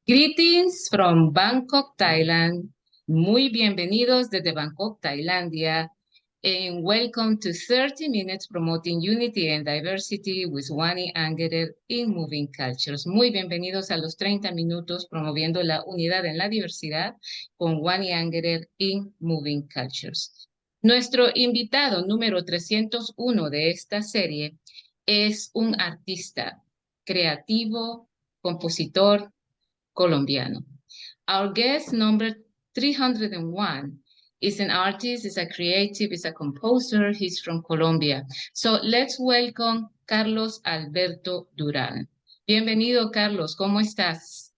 Greetings from Bangkok, Thailand. Muy bienvenidos desde Bangkok, Tailandia. And welcome to 30 Minutes Promoting Unity and Diversity with Wani Angerer in Moving Cultures. Muy bienvenidos a los 30 minutos promoviendo la unidad en la diversidad con Wani Angerer in Moving Cultures. Nuestro invitado número 301 de esta serie es un artista creativo, compositor, colombiano. Our guest number 301 is an artist, is a creative, is a composer. He's from Colombia. So let's welcome Carlos Alberto Durán. Bienvenido, Carlos. ¿Cómo estás?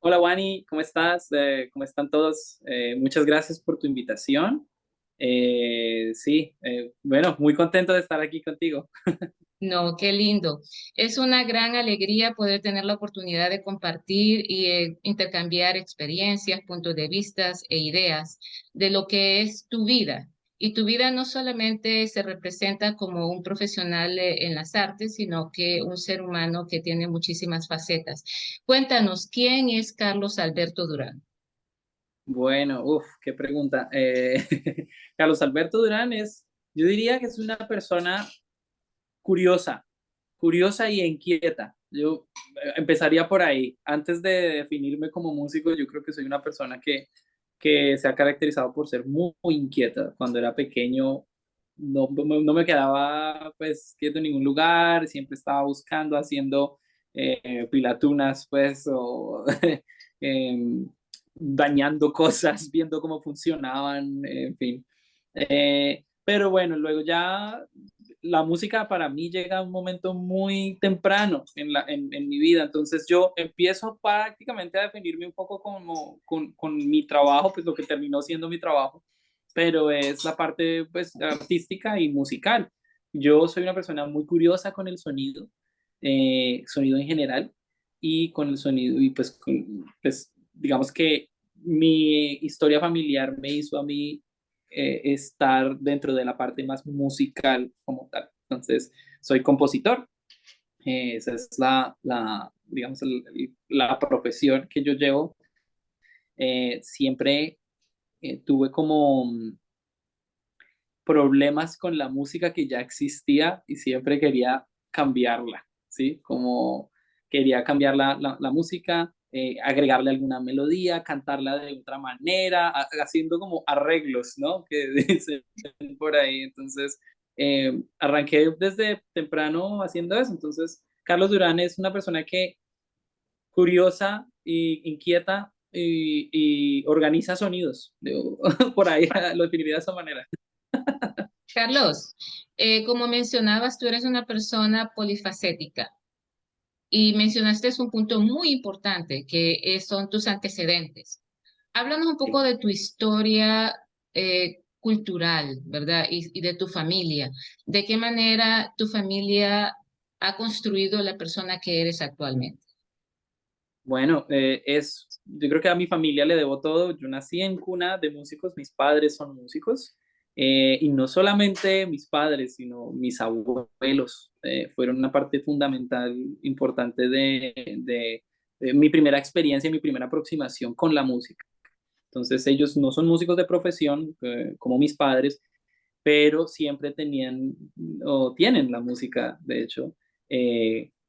Hola Wani, ¿cómo estás? ¿Cómo están todos? Muchas gracias por tu invitación. Sí, bueno, muy contento de estar aquí contigo. No, qué lindo. Es una gran alegría poder tener la oportunidad de compartir y intercambiar experiencias, puntos de vista e ideas de lo que es tu vida. Y tu vida no solamente se representa como un profesional en las artes, sino que un ser humano que tiene muchísimas facetas. Cuéntanos, ¿quién es Carlos Alberto Durán? Bueno, qué pregunta. Carlos Alberto Durán yo diría que es una persona curiosa, curiosa y inquieta. Yo empezaría por ahí. Antes de definirme como músico, yo creo que soy una persona que se ha caracterizado por ser muy inquieta. Cuando era pequeño no me quedaba pues quieto en ningún lugar, siempre estaba buscando, haciendo pilatunas pues o dañando cosas, viendo cómo funcionaban, en fin. Pero bueno, luego ya la música para mí llega a un momento muy temprano en mi vida, entonces yo empiezo prácticamente a definirme un poco como con mi trabajo, pues lo que terminó siendo mi trabajo, pero es la parte pues artística y musical. Yo soy una persona muy curiosa con el sonido, sonido en general, y con el sonido, y pues digamos que mi historia familiar me hizo a mí estar dentro de la parte más musical como tal. Entonces, soy compositor. Esa es digamos, la profesión que yo llevo. Siempre tuve como problemas con la música que ya existía y siempre quería cambiarla, ¿sí? Como quería cambiar la música, agregarle alguna melodía, cantarla de otra manera, haciendo como arreglos, ¿no? Que dicen por ahí. Entonces, arranqué desde temprano haciendo eso. Entonces, Carlos Durán es una persona que curiosa e inquieta y organiza sonidos. Por ahí lo definiría de esa manera. Carlos, como mencionabas, tú eres una persona polifacética y mencionaste un punto muy importante que son tus antecedentes. Háblanos un poco de tu historia cultural, ¿verdad? Y de tu familia. ¿De qué manera tu familia ha construido la persona que eres actualmente? Bueno, yo creo que a mi familia le debo todo. Yo nací en cuna de músicos, mis padres son músicos, y no solamente mis padres, sino mis abuelos fueron una parte fundamental, importante de mi primera experiencia, mi primera aproximación con la música. Entonces ellos no son músicos de profesión como mis padres, pero siempre tenían o tienen la música, de hecho,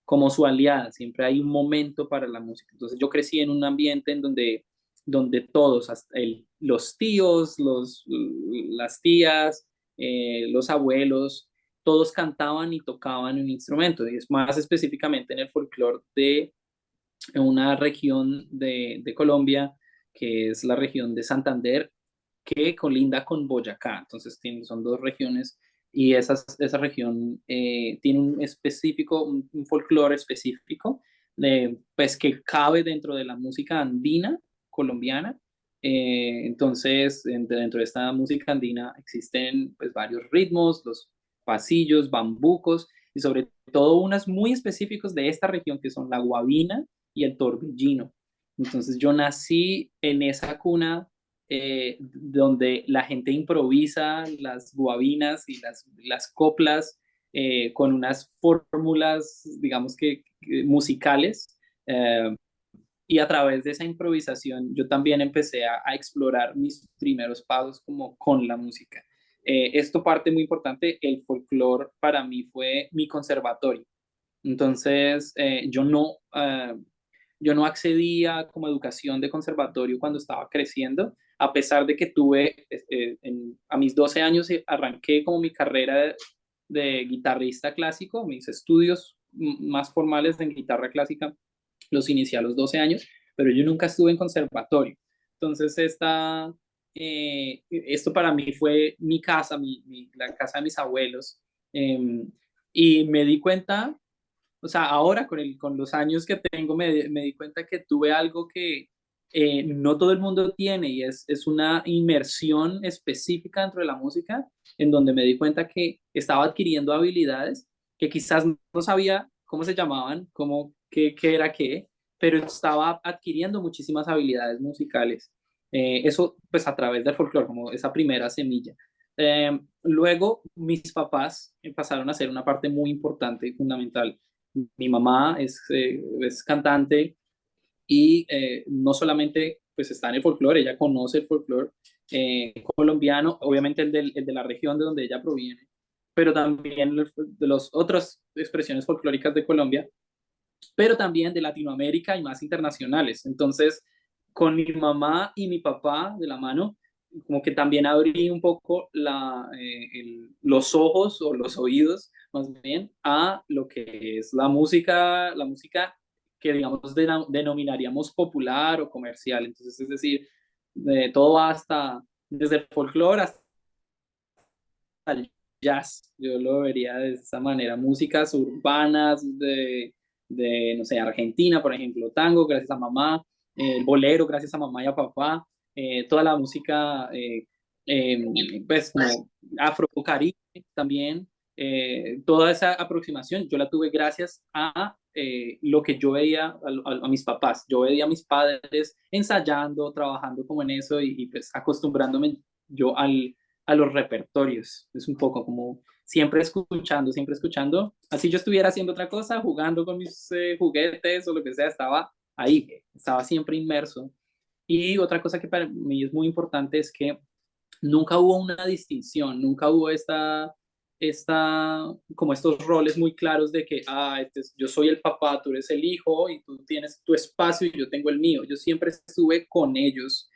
como su aliada. Siempre hay un momento para la música. Entonces yo crecí en un ambiente en donde todos, hasta los tíos, las tías, los abuelos, todos cantaban y tocaban un instrumento. Y es más específicamente en el folclore de una región de Colombia, que es la región de Santander, que colinda con Boyacá. Entonces son dos regiones y esa región tiene un folclore específico pues que cabe dentro de la música andina colombiana. Entonces, dentro de esta música andina existen pues varios ritmos, los pasillos, bambucos y sobre todo unas muy específicos de esta región que son la guabina y el torbellino. Entonces yo nací en esa cuna donde la gente improvisa las guabinas y las coplas con unas fórmulas, digamos que musicales. Y a través de esa improvisación yo también empecé a explorar mis primeros pasos como con la música. Esto parte muy importante, el folclore para mí fue mi conservatorio. Entonces, yo no accedía como educación de conservatorio cuando estaba creciendo, a pesar de que tuve, a mis 12 años arranqué como mi carrera de guitarrista clásico, mis estudios más formales en guitarra clásica los inicié a los 12 años, pero yo nunca estuve en conservatorio. Entonces, esto para mí fue mi casa, la casa de mis abuelos. eh, y me di cuenta, o sea, ahora con los años que tengo, me di cuenta que tuve algo que no todo el mundo tiene y es una inmersión específica dentro de la música, en donde me di cuenta que estaba adquiriendo habilidades que quizás no sabía cómo se llamaban, qué era qué, pero estaba adquiriendo muchísimas habilidades musicales. Eso pues a través del folclore, como esa primera semilla. Luego mis papás pasaron a ser una parte muy importante y fundamental. Mi mamá es cantante y no solamente pues está en el folclore, ella conoce el folclore colombiano, obviamente el de la región de donde ella proviene, pero también de las otras expresiones folclóricas de Colombia, pero también de Latinoamérica y más internacionales. Entonces, con mi mamá y mi papá de la mano, como que también abrí un poco los ojos o los oídos, más bien, a lo que es la música que, digamos, denominaríamos popular o comercial. Entonces, es decir, de todo desde el folclore hasta el jazz, yo lo vería de esa manera, músicas urbanas no sé, Argentina, por ejemplo, tango, gracias a mamá, bolero, gracias a mamá y a papá, toda la música, pues como afro-caribe también, toda esa aproximación yo la tuve gracias a lo que yo veía a mis papás. Yo veía a mis padres ensayando, trabajando como en eso y pues acostumbrándome yo a los repertorios. Es un poco como siempre escuchando. Así yo estuviera haciendo otra cosa, jugando con mis juguetes o lo que sea, estaba ahí, estaba siempre inmerso. Y otra cosa que para mí es muy importante es que nunca hubo una distinción, nunca hubo como estos roles muy claros de que, yo soy el papá, tú eres el hijo y tú tienes tu espacio y yo tengo el mío. Yo siempre estuve con ellos.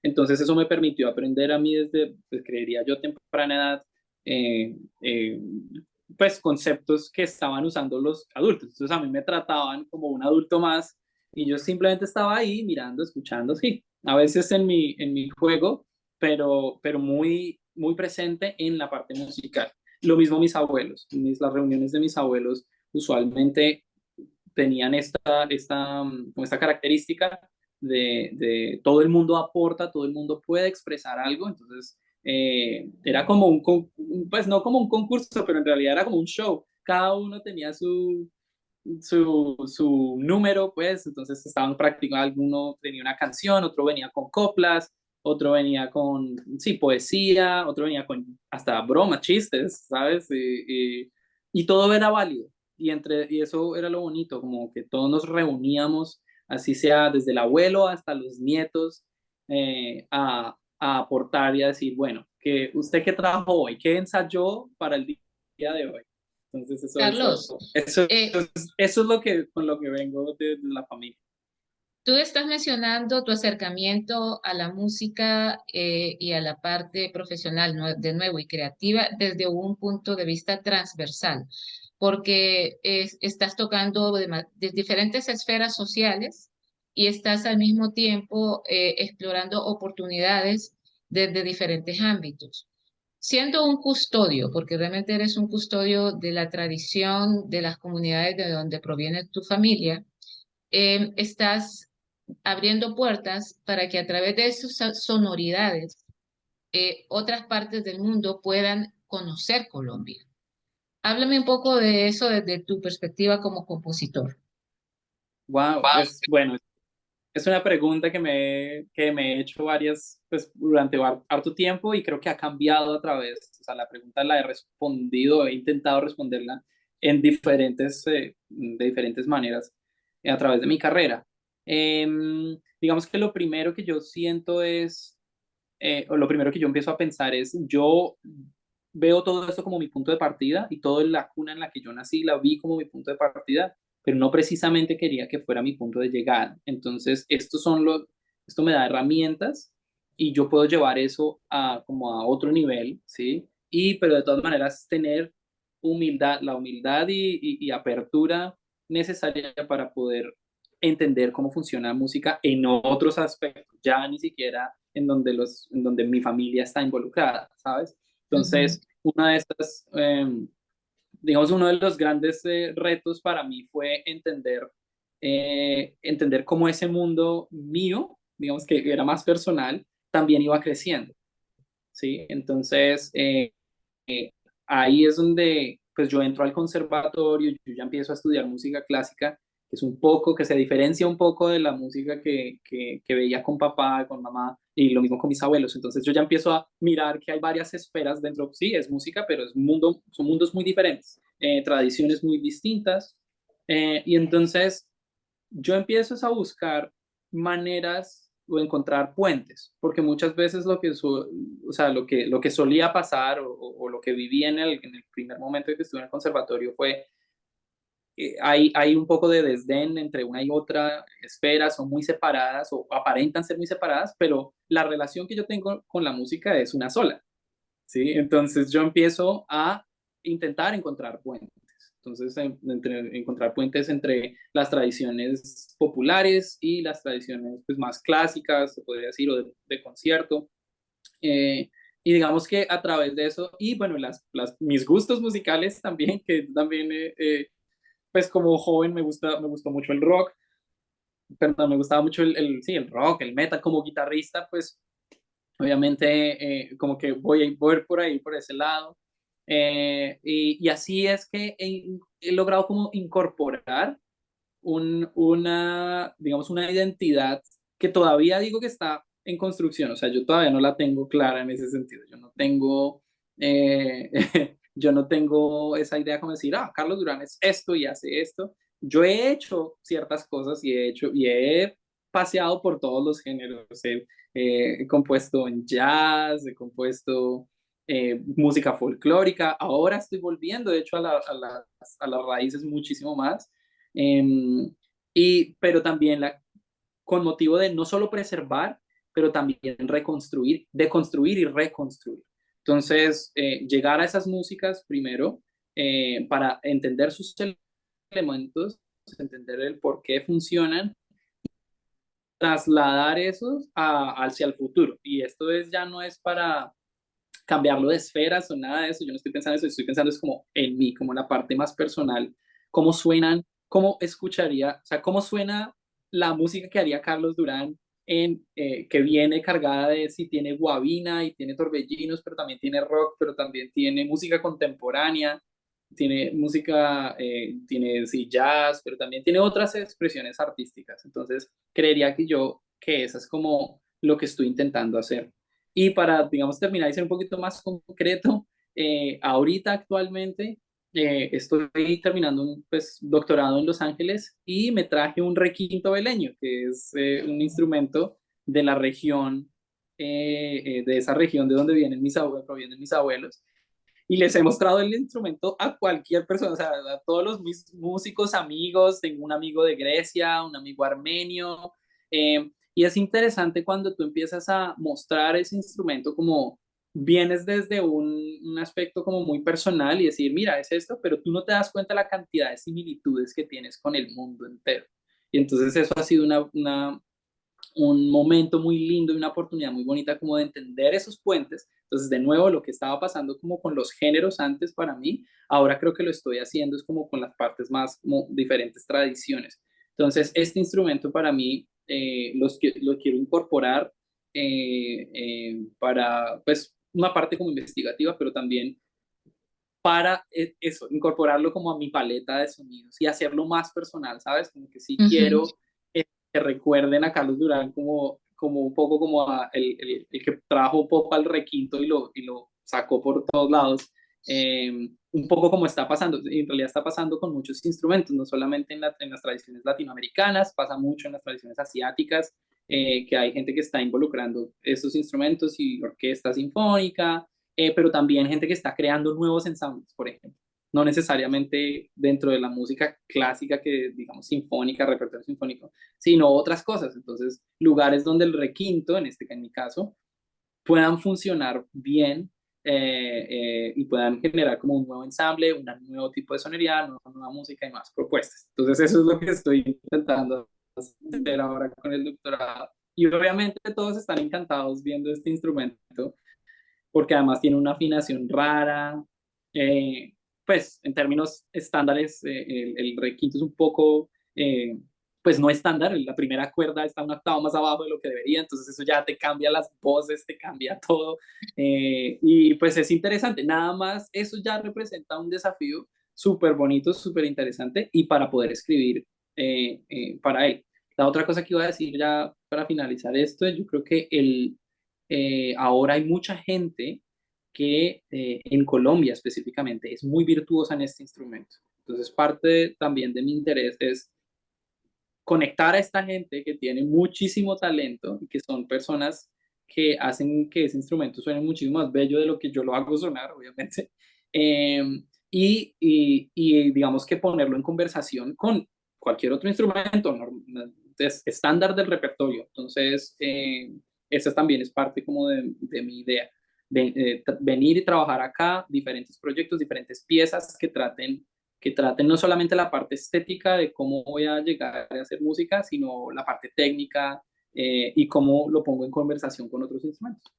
Entonces eso me permitió aprender a mí desde, pues, creería yo, temprana edad, eh, eh, pues conceptos que estaban usando los adultos. Entonces a mí me trataban como un adulto más y yo simplemente estaba ahí mirando, escuchando, sí, a veces en mi juego, pero muy, muy presente en la parte musical. Lo mismo mis abuelos, las reuniones de mis abuelos usualmente tenían como esta característica de todo el mundo aporta, todo el mundo puede expresar algo, entonces era como pues no como un concurso, pero en realidad era como un show, cada uno tenía su número, pues, entonces estaban practicando, alguno tenía una canción, otro venía con coplas, otro venía con, sí, poesía, otro venía con hasta bromas, chistes, ¿sabes? Y todo era válido. Y eso era lo bonito, como que todos nos reuníamos, así sea desde el abuelo hasta los nietos, a aportar y a decir, bueno, ¿usted qué trajo hoy? ¿Qué ensayó para el día de hoy? Entonces Carlos, eh, eso es con lo que vengo de la familia. tú estás mencionando tu acercamiento a la música y a la parte profesional, de nuevo, y creativa desde un punto de vista transversal, porque estás tocando de diferentes esferas sociales y estás al mismo tiempo explorando oportunidades desde diferentes ámbitos. Siendo un custodio, porque realmente eres un custodio de la tradición de las comunidades de donde proviene tu familia, estás abriendo puertas para que a través de esas sonoridades otras partes del mundo puedan conocer Colombia. Háblame un poco de eso desde tu perspectiva como compositor. Wow, es bueno, es una pregunta que me he hecho varias, pues durante harto tiempo y creo que ha cambiado a través, o sea, la pregunta la he respondido, he intentado responderla en de diferentes maneras a través de mi carrera. Digamos que lo primero que yo siento es, o lo primero que yo empiezo a pensar es, yo veo todo esto como mi punto de partida y toda la cuna en la que yo nací la vi como mi punto de partida, pero no precisamente quería que fuera mi punto de llegada. Entonces, esto me da herramientas y yo puedo llevar eso a como a otro nivel, ¿sí? Pero de todas maneras tener humildad, la humildad y apertura necesaria para poder entender cómo funciona la música en otros aspectos, ya ni siquiera en donde mi familia está involucrada, ¿sabes? Ujú, Entonces, una de estas, digamos, uno de los grandes retos para mí fue entender cómo ese mundo mío, digamos que era más personal, también iba creciendo, ¿sí? Entonces, ahí es donde pues yo entro al conservatorio, yo ya empiezo a estudiar música clásica, que es un poco, que se diferencia un poco de la música que veía con papá, con mamá, y lo mismo con mis abuelos. Entonces yo ya empiezo a mirar que hay varias esferas dentro, sí, es música, pero son mundos muy diferentes, tradiciones muy distintas. Y entonces yo empiezo a buscar maneras o encontrar puentes, porque muchas veces o sea, lo que solía pasar o lo que viví en el primer momento que estuve en el conservatorio fue, hay un poco de desdén entre una y otra esfera, son muy separadas o aparentan ser muy separadas, pero la relación que yo tengo con la música es una sola. ¿Sí? Entonces yo empiezo a intentar encontrar puentes. Entonces, encontrar puentes entre las tradiciones populares y las tradiciones pues, más clásicas, se podría decir, o de concierto. Eh, y digamos que a través de eso, y bueno, mis gustos musicales también, que también, pues como joven me gustó mucho el rock, perdón, me gustaba mucho sí, el rock, el metal como guitarrista, pues obviamente como que voy por ahí, por ese lado. Y así es que he logrado como incorporar digamos, una identidad que todavía digo que está en construcción, o sea, yo todavía no la tengo clara en ese sentido, eh, yo no tengo esa idea como decir, ah, Carlos Durán es esto y hace esto. Yo he hecho ciertas cosas y he paseado por todos los géneros, he compuesto en jazz, he compuesto música folclórica, ahora estoy volviendo, de hecho, a las raíces muchísimo más. Em, pero también con motivo de no solo preservar, pero también reconstruir, deconstruir y reconstruir. Entonces, llegar a esas músicas primero para entender sus elementos, entender el por qué funcionan, trasladar esos hacia el futuro. Y esto ya no es para cambiarlo de esferas o nada de eso, yo no estoy pensando eso, estoy pensando es como en mí, como la parte más personal, cómo suenan, cómo escucharía, o sea, cómo suena la música que haría Carlos Durán que viene cargada de, si tiene guabina y tiene torbellinos, pero también tiene rock, pero también tiene música contemporánea, tiene música, tiene sí, jazz, pero también tiene otras expresiones artísticas. Entonces, creería que eso es como lo que estoy intentando hacer. Y para, digamos, terminar y ser un poquito más concreto, ahorita actualmente estoy terminando un pues, doctorado en Los Ángeles y me traje un requinto veleño, que es un instrumento de la región, de esa región de donde provienen mis abuelos. Y les he mostrado el instrumento a cualquier persona, o sea, a todos mis músicos amigos, tengo un amigo de Grecia, un amigo armenio, y es interesante cuando tú empiezas a mostrar ese instrumento como vienes desde un aspecto como muy personal y decir, mira, es esto, pero tú no te das cuenta la cantidad de similitudes que tienes con el mundo entero. Y entonces eso ha sido un momento muy lindo y una oportunidad muy bonita como de entender esos puentes. Entonces, de nuevo, lo que estaba pasando como con los géneros antes para mí, ahora creo que lo estoy haciendo es como con las partes más como diferentes tradiciones. Entonces, este instrumento para mí lo quiero incorporar para, pues, una parte como investigativa, pero también para eso, incorporarlo como a mi paleta de sonidos y hacerlo más personal, ¿sabes? Como que sí ujú. quiero que recuerden a Carlos Durán como un poco como el que trajo un poco al requinto y lo sacó por todos lados. Un poco como está pasando, en realidad está pasando con muchos instrumentos, no solamente en las tradiciones latinoamericanas, pasa mucho en las tradiciones asiáticas, que hay gente que está involucrando estos instrumentos y orquesta sinfónica, pero también gente que está creando nuevos ensambles, por ejemplo. No necesariamente dentro de la música clásica, que digamos sinfónica, repertorio sinfónico, sino otras cosas. Entonces, lugares donde el requinto, en mi caso, puedan funcionar bien, y puedan generar como un nuevo ensamble, un nuevo tipo de sonoridad, una nueva música y más propuestas. Entonces eso es lo que estoy intentando hacer ahora con el doctorado. Y obviamente todos están encantados viendo este instrumento, porque además tiene una afinación rara. eh, pues en términos estándares, el requinto es un poco, pues no estándar, la primera cuerda está una octava más abajo de lo que debería, entonces eso ya te cambia las voces, te cambia todo, y pues es interesante, nada más eso ya representa un desafío súper bonito, súper interesante, y para poder escribir para él. La otra cosa que iba a decir ya para finalizar esto, yo creo que ahora hay mucha gente que en Colombia específicamente es muy virtuosa en este instrumento. Entonces, también de mi interés es conectar a esta gente que tiene muchísimo talento y que son personas que hacen que ese instrumento suene muchísimo más bello de lo que yo lo hago sonar, obviamente. Eh, y digamos que ponerlo en conversación con cualquier otro instrumento estándar del repertorio. Entonces, esa también es parte como de mi idea. Venir y trabajar acá diferentes proyectos, diferentes piezas que traten no solamente la parte estética de cómo voy a llegar a hacer música, sino la parte técnica, y cómo lo pongo en conversación con otros instrumentos,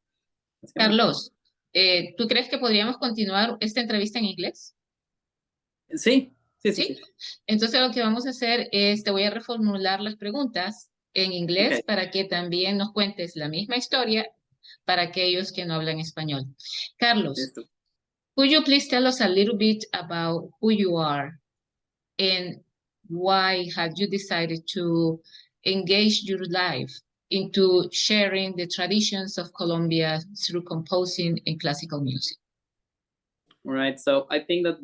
básicamente. Carlos, ¿tú crees que podríamos continuar esta entrevista en inglés? Sí, sí, sí, ¿Sí? sí. Entonces lo que vamos a hacer es, te voy a reformular las preguntas en inglés Ok, para que también nos cuentes la misma historia para aquellos que no hablan español. Carlos, listo. could you please tell us a little bit about who you are and why have you decided to engage your life into sharing the traditions of Colombia through composing and classical music? All right. So I think that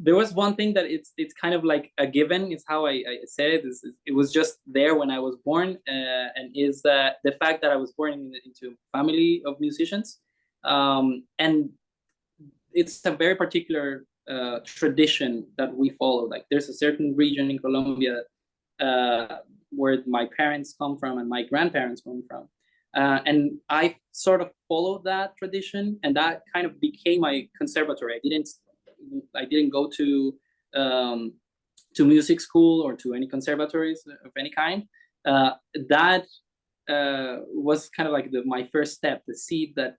there was one thing that it's kind of like a given. Is how I said it. It was just there when I was born, and is that the fact that I was born into a family of musicians, and it's a very particular tradition that we follow. Like there's a certain region in Colombia, where my parents come from and my grandparents come from, and I sort of followed that tradition, and that kind of became my conservatory. I didn't go um, to music school or to any conservatories of any kind. That was kind of like my first step, the seed that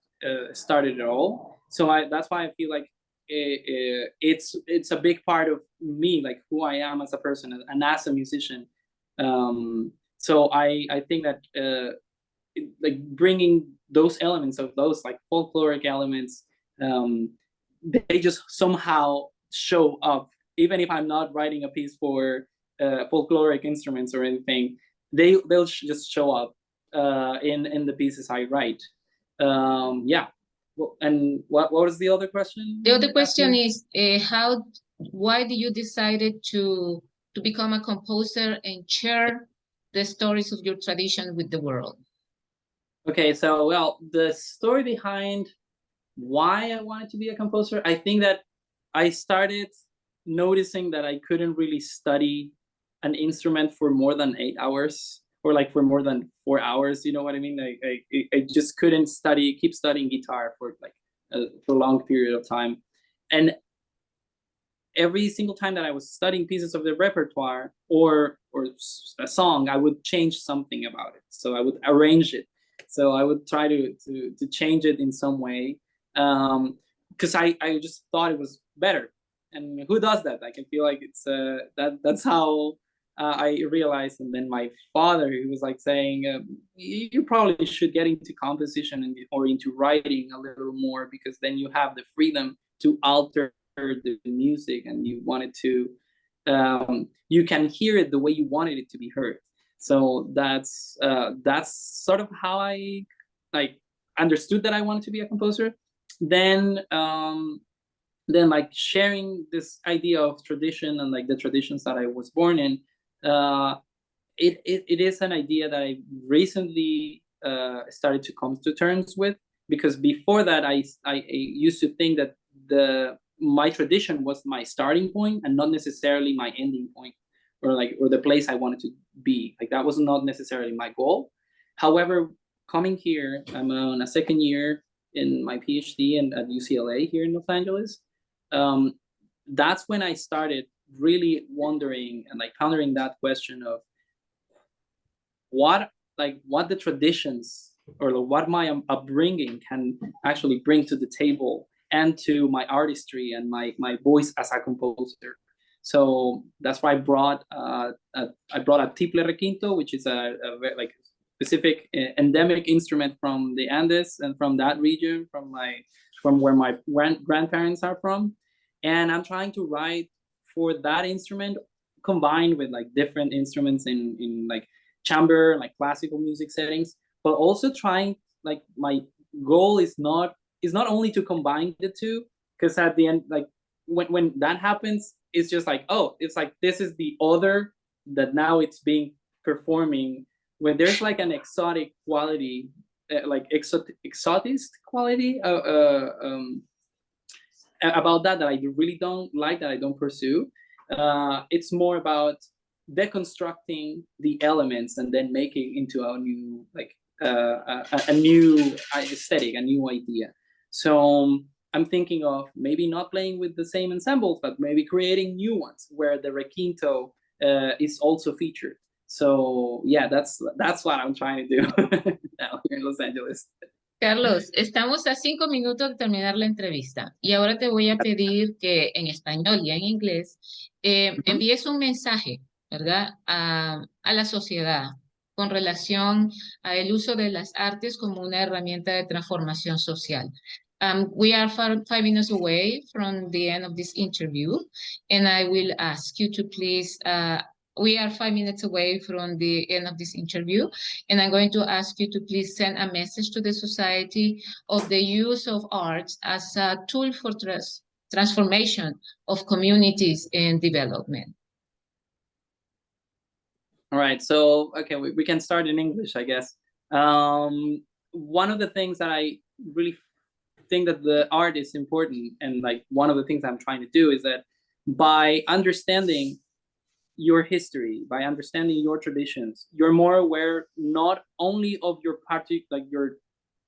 started it all. So that's why I feel like it's a big part of me, like who I am as a person and as a musician. So I think that like bringing those elements of those like folkloric elements, um, they just somehow show up, even if I'm not writing a piece for folkloric instruments or anything. They'll just show up in the pieces I write. Yeah. Well, and what was the other question The other after? question is why did you decided to become a composer and share the stories of your tradition with the world? Okay, so well, the story behind why I wanted to be a composer, I think that I started noticing that I couldn't really study an instrument for more than 8 hours, or like for more than 4 hours. You know what I mean? I just couldn't keep studying guitar for like a prolonged period of time. And every single time that I was studying pieces of the repertoire or a song, I would change something about it. So I would arrange it. So I would try to change it in some way, because I just thought it was better. And who does that? Like I feel like it's that's how I realized. And then my father, he was like saying, you probably should get into composition or into writing a little more, because then you have the freedom to alter the music, and you wanted to you can hear it the way you wanted it to be heard. So that's sort of how I like understood that I wanted to be a composer. Then like sharing this idea of tradition and like the traditions that I was born in, it is an idea that I recently started to come to terms with, because before that I used to think that my tradition was my starting point and not necessarily my ending point, or the place I wanted to be. Like that was not necessarily my goal. However, coming here, I'm on a second year in my PhD at UCLA here in Los Angeles. That's when I started really wondering and like pondering that question of what the traditions or what my upbringing can actually bring to the table and to my artistry and my voice as a composer. So that's why I brought a tiple requinto, which is a like specific endemic instrument from the Andes and from that region, from where my grandparents are from. And I'm trying to write for that instrument combined with like different instruments in like chamber, like classical music settings, but also trying, like my goal is not only to combine the two, because at the end, like when that happens, it's just like, oh, it's like this is the other that now it's being performing, when there's like an exotic quality, like exotist quality about that I really don't like, that I don't pursue. It's more about deconstructing the elements and then making into a new a new aesthetic, a new idea. So I'm thinking of maybe not playing with the same ensembles, but maybe creating new ones where the requinto is also featured. So yeah, that's what I'm trying to do now here in Los Angeles. Carlos, estamos a 5 minutos de terminar la entrevista y ahora te voy a pedir que en español y en inglés envíes un mensaje, ¿verdad?, a la sociedad con relación al uso de las artes como una herramienta de transformación social. We are 5 minutes away from the end of this interview, and I will ask you to please we are 5 minutes away from the end of this interview, and I'm going to ask you to please send a message to the society of the use of arts as a tool for transformation of communities and development. All right, so okay, we can start in English, I guess. One of the things that I really think that the art is important, and like one of the things I'm trying to do, is that by understanding your history, by understanding your traditions, you're more aware not only of your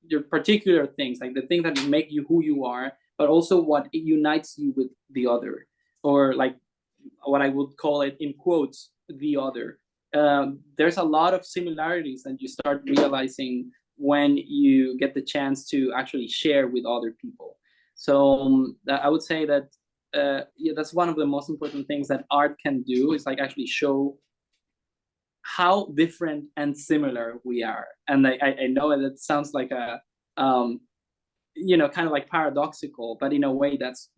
your particular things, like the things that make you who you are, but also what unites you with the other, or like what I would call it in quotes, the other. There's a lot of similarities that you start realizing when you get the chance to actually share with other people. So I would say that yeah, that's one of the most important things that art can do, is like actually show how different and similar we are. And I know that it sounds like a you know, kind of like paradoxical, but in a way that's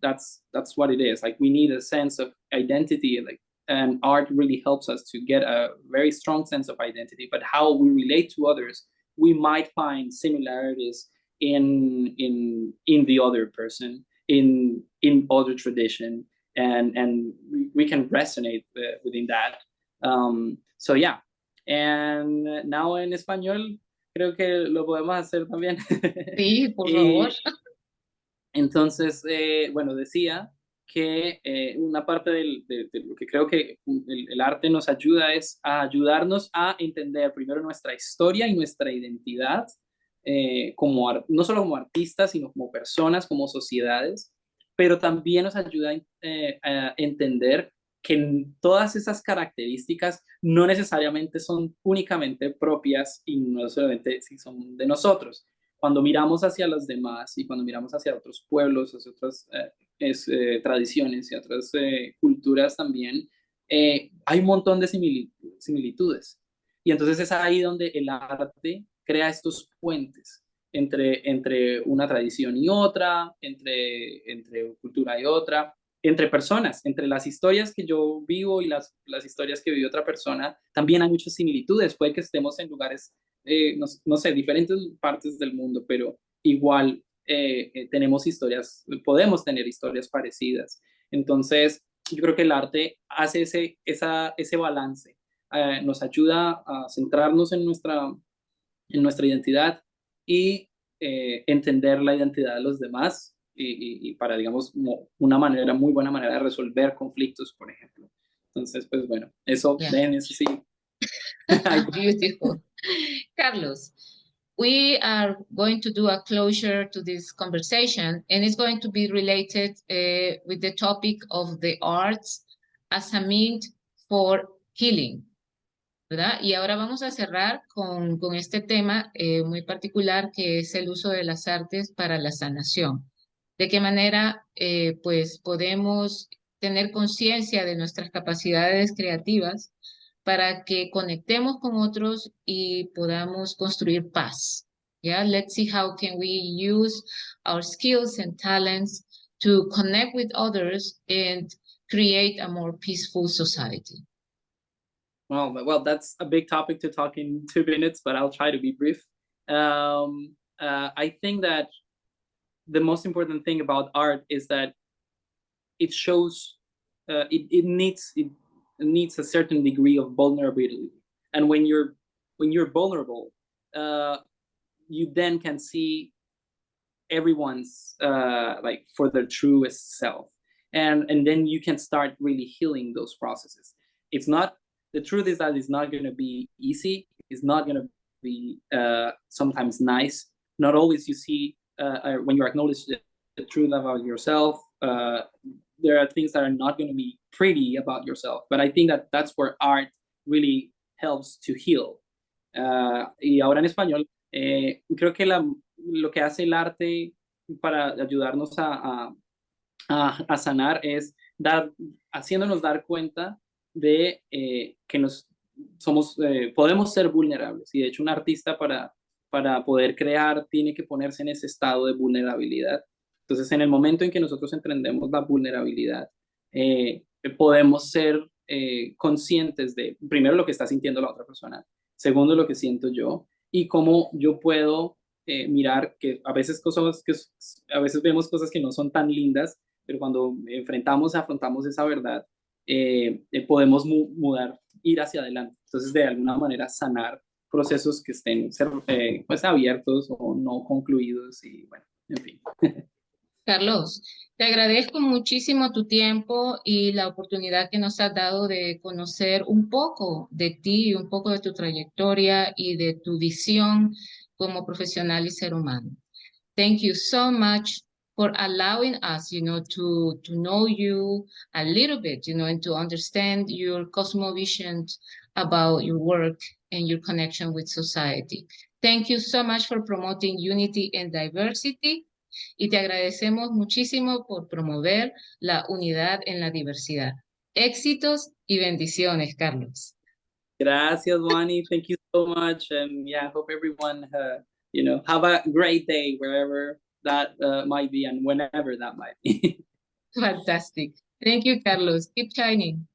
what it is. Like we need a sense of identity, like, and art really helps us to get a very strong sense of identity. But how we relate to others, we might find similarities in the other person, in other tradition, and we can resonate within that. So yeah, and now en español creo que lo podemos hacer también. Sí, por favor. Entonces, bueno, decía que una parte de lo que creo que el arte nos ayuda es a ayudarnos a entender primero nuestra historia y nuestra identidad, no solo como artistas, sino como personas, como sociedades, pero también nos ayuda a entender que todas esas características no necesariamente son únicamente propias y no solamente si son de nosotros. Cuando miramos hacia los demás y cuando miramos hacia otros pueblos, hacia otras tradiciones y otras culturas también, hay un montón de similitudes. Y entonces es ahí donde el arte crea estos puentes entre una tradición y otra, entre cultura y otra. entre personas, entre las historias que yo vivo y las historias que vive otra persona, también hay muchas similitudes. Puede que estemos en lugares, no sé, diferentes partes del mundo, pero igual tenemos historias, podemos tener historias parecidas. Entonces, yo creo que el arte hace ese balance, nos ayuda a centrarnos en nuestra identidad y entender la identidad de los demás y para, digamos, una muy buena manera de resolver conflictos, por ejemplo. Entonces, pues bueno, eso, Yeah. ven, eso sí. Beautiful. Carlos, we are going to do a closure to this conversation, and it's going to be related with the topic of the arts as a means for healing, ¿verdad? Y ahora vamos a cerrar con este tema muy particular que es el uso de las artes para la sanación. De qué manera pues podemos tener conciencia de nuestras capacidades creativas para que conectemos con otros y podamos construir paz. Yeah, let's see how can we use our skills and talents to connect with others and create a more peaceful society. Well, that's a big topic to talk in 2 minutes, but I'll try to be brief. I think that the most important thing about art is that it shows it needs a certain degree of vulnerability, and when you're vulnerable, you then can see everyone's like for their truest self, and then you can start really healing those processes. It's not, the truth is that it's not going to be easy, it's not going to be sometimes nice, not always you see when you acknowledge the truth about yourself, there are things that are not going to be pretty about yourself, but I think that that's where art really helps to heal. Y ahora en español, creo que lo que hace el arte para ayudarnos a sanar es haciéndonos dar cuenta de que podemos ser vulnerables. Y de hecho un artista para poder crear tiene que ponerse en ese estado de vulnerabilidad. Entonces, en el momento en que nosotros entendemos la vulnerabilidad, podemos ser conscientes de, primero, lo que está sintiendo la otra persona, segundo, lo que siento yo, y cómo yo puedo mirar que a veces vemos cosas que no son tan lindas, pero cuando afrontamos esa verdad, podemos ir hacia adelante. Entonces, de alguna manera, sanar procesos que estén pues abiertos o no concluidos y bueno, en fin. Carlos, te agradezco muchísimo tu tiempo y la oportunidad que nos has dado de conocer un poco de ti, un poco de tu trayectoria y de tu visión como profesional y ser humano. Thank you so much for allowing us, to know you a little bit, and to understand your cosmovision about your work and your connection with society. Thank you so much for promoting unity and diversity. Y te agradecemos muchísimo por promover la unidad en la diversidad. Éxitos y bendiciones, Carlos. Gracias, Wani. Thank you so much. And yeah, I hope everyone, have a great day wherever that might be and whenever that might be. Fantastic. Thank you, Carlos. Keep shining.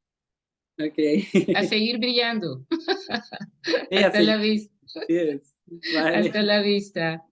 Okay. A seguir brillando. Yeah, Hasta la vista. Yes. Vale. Hasta la vista.